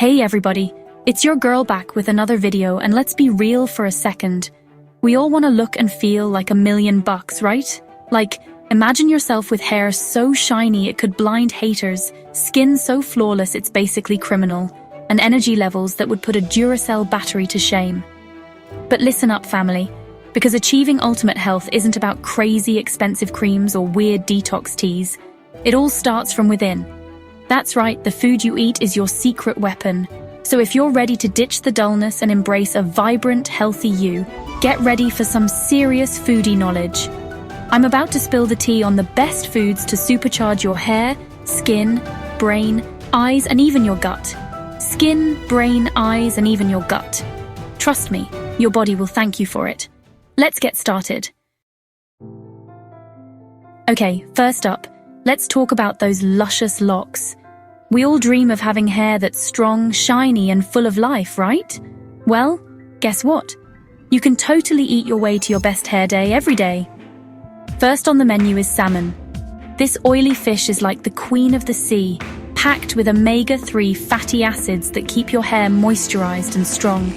Hey everybody, it's your girl back with another video, and let's be real for a second. We all want to look and feel like $1,000,000, right? Like, imagine yourself with hair so shiny it could blind haters, skin so flawless it's basically criminal, and energy levels that would put a Duracell battery to shame. But listen up, family, because achieving ultimate health isn't about crazy expensive creams or weird detox teas. It all starts from within. That's right, the food you eat is your secret weapon. So if you're ready to ditch the dullness and embrace a vibrant, healthy you, get ready for some serious foodie knowledge. I'm about to spill the tea on the best foods to supercharge your hair, skin, brain, eyes, and even your gut. Skin, brain, eyes, and even your gut. Trust me, your body will thank you for it. Let's get started. Okay, first up, let's talk about those luscious locks. We all dream of having hair that's strong, shiny, and full of life, right? Well, guess what? You can totally eat your way to your best hair day every day. First on the menu is salmon. This oily fish is like the queen of the sea, packed with omega-3 fatty acids that keep your hair moisturized and strong.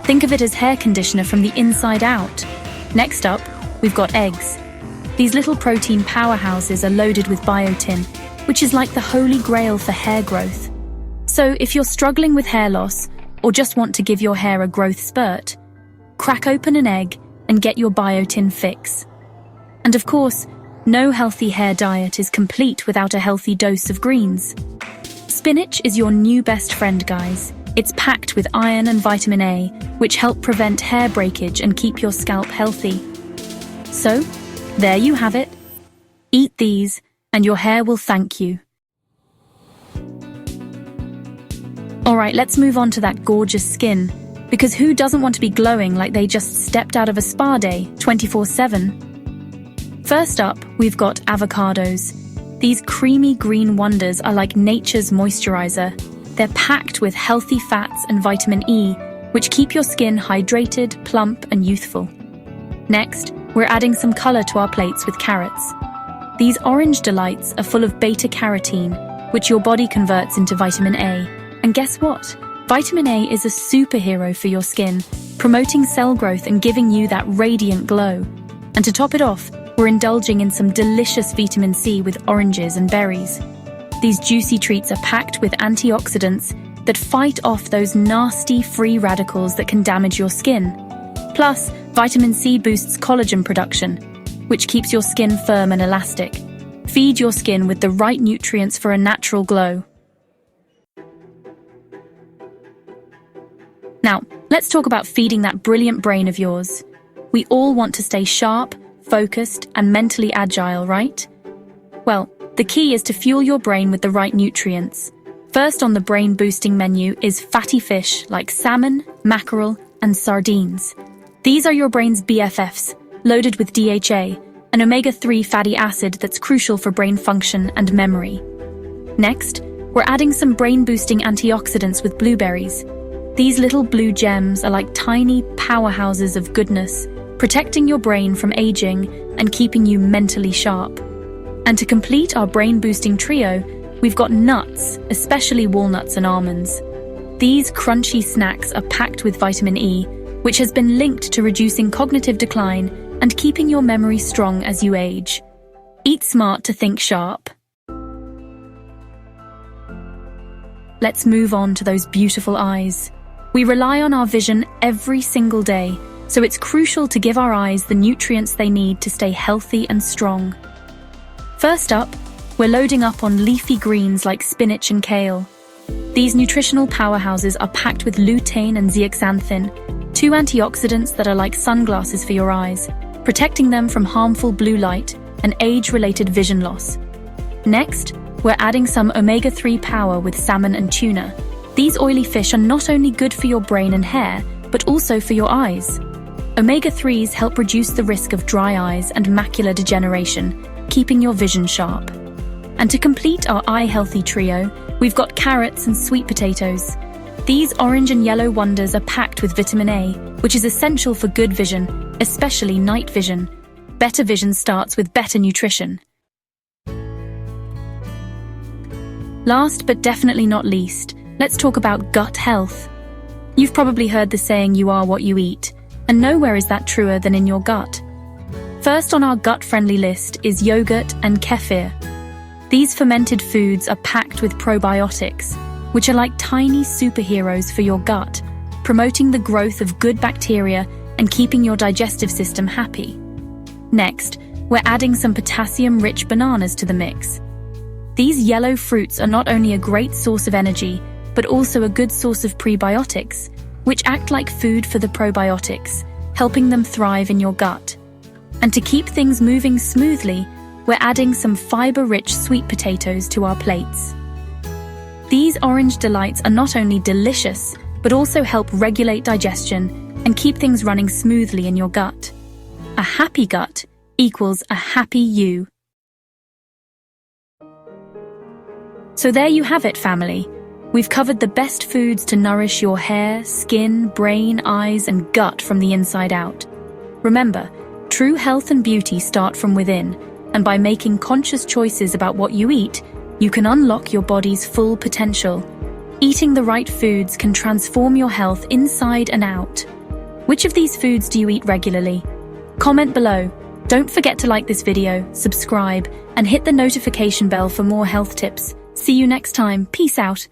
Think of it as hair conditioner from the inside out. Next up, we've got eggs. These little protein powerhouses are loaded with biotin, which is like the holy grail for hair growth. So if you're struggling with hair loss, or just want to give your hair a growth spurt, crack open an egg and get your biotin fix. And of course, no healthy hair diet is complete without a healthy dose of greens. Spinach is your new best friend, guys. It's packed with iron and vitamin A, which help prevent hair breakage and keep your scalp healthy. So, there you have it. Eat these, and your hair will thank you. Alright, let's move on to that gorgeous skin, because who doesn't want to be glowing like they just stepped out of a spa day, 24/7? First up, we've got avocados. These creamy green wonders are like nature's moisturizer. They're packed with healthy fats and vitamin E, which keep your skin hydrated, plump, and youthful. Next, we're adding some color to our plates with carrots. These orange delights are full of beta-carotene, which your body converts into vitamin A. And guess what? Vitamin A is a superhero for your skin, promoting cell growth and giving you that radiant glow. And to top it off, we're indulging in some delicious vitamin C with oranges and berries. These juicy treats are packed with antioxidants that fight off those nasty free radicals that can damage your skin. Plus, vitamin C boosts collagen production, which keeps your skin firm and elastic. Feed your skin with the right nutrients for a natural glow. Now, let's talk about feeding that brilliant brain of yours. We all want to stay sharp, focused, and mentally agile, right? Well, the key is to fuel your brain with the right nutrients. First on the brain-boosting menu is fatty fish like salmon, mackerel, and sardines. These are your brain's BFFs, loaded with DHA, an omega-3 fatty acid that's crucial for brain function and memory. Next, we're adding some brain-boosting antioxidants with blueberries. These little blue gems are like tiny powerhouses of goodness, protecting your brain from aging and keeping you mentally sharp. And to complete our brain-boosting trio, we've got nuts, especially walnuts and almonds. These crunchy snacks are packed with vitamin E, which has been linked to reducing cognitive decline and keeping your memory strong as you age. Eat smart to think sharp. Let's move on to those beautiful eyes. We rely on our vision every single day, so it's crucial to give our eyes the nutrients they need to stay healthy and strong. First up, we're loading up on leafy greens like spinach and kale. These nutritional powerhouses are packed with lutein and zeaxanthin, two antioxidants that are like sunglasses for your eyes, protecting them from harmful blue light and age-related vision loss. Next, we're adding some omega-3 power with salmon and tuna. These oily fish are not only good for your brain and hair, but also for your eyes. Omega-3s help reduce the risk of dry eyes and macular degeneration, keeping your vision sharp. And to complete our eye-healthy trio, we've got carrots and sweet potatoes. These orange and yellow wonders are packed with vitamin A, which is essential for good vision, especially night vision. Better vision starts with better nutrition. Last but definitely not least, let's talk about gut health. You've probably heard the saying, you are what you eat, and nowhere is that truer than in your gut. First on our gut-friendly list is yogurt and kefir. These fermented foods are packed with probiotics, which are like tiny superheroes for your gut, promoting the growth of good bacteria and keeping your digestive system happy. Next, we're adding some potassium-rich bananas to the mix. These yellow fruits are not only a great source of energy, but also a good source of prebiotics, which act like food for the probiotics, helping them thrive in your gut. And to keep things moving smoothly, we're adding some fiber-rich sweet potatoes to our plates. These orange delights are not only delicious, but also help regulate digestion and keep things running smoothly in your gut. A happy gut equals a happy you. So there you have it, family. We've covered the best foods to nourish your hair, skin, brain, eyes, and gut from the inside out. Remember, true health and beauty start from within, and by making conscious choices about what you eat, you can unlock your body's full potential. Eating the right foods can transform your health inside and out. Which of these foods do you eat regularly? Comment below. Don't forget to like this video, subscribe, and hit the notification bell for more health tips. See you next time. Peace out.